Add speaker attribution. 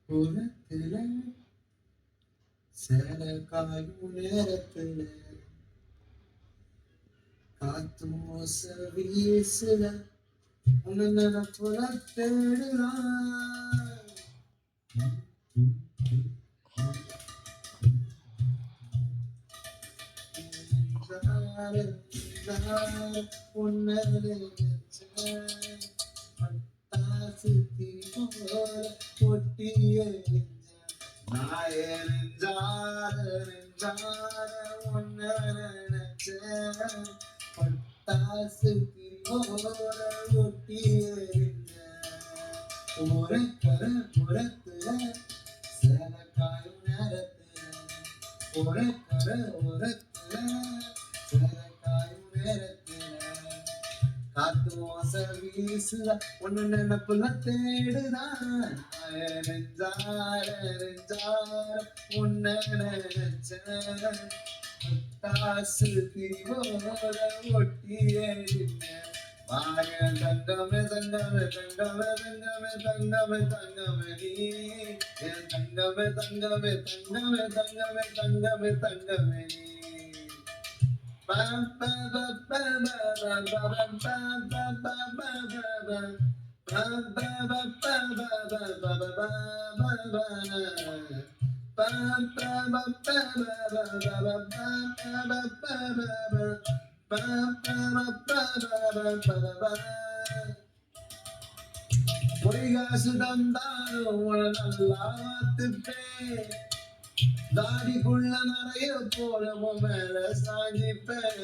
Speaker 1: புறத்துல சேல காயும் நேரத்துல காத்து மோச வீசுல உன்னை நினைப்புல தேடுறான் உன்னை நினைச்சேன் பட்டாசு தீ போல ஒட்டிய நெஞ்சார ஒன்ன நினைச்சேன் பட்டாசு தீ போல ஒட்டிய உரைக்கர உரத்துல சேல காயும் நேரத்துல உரைக்கர உரத்துல சேல காயும் நேரத்துல காத்து மோச வீசுதா ஒன்னு நினைப்புல தேடுதான் நெஞ்சார உன்னை நினைச்சேன் பட்டாசு தீவோட ஒட்டிய வாய தங்கமே தங்கமே தங்கமே தங்கமே தங்கமே தங்கமே நீ என் தங்கமே தங்கமே தங்கமே தங்கமே தங்கமே தங்கமே நீ பொய்காசு தந்தாலும் உன நல்லா வாத்துப்பேன் தாடிக்குள்ள நிறைய போல மேல சாஞ்சிப்பேன்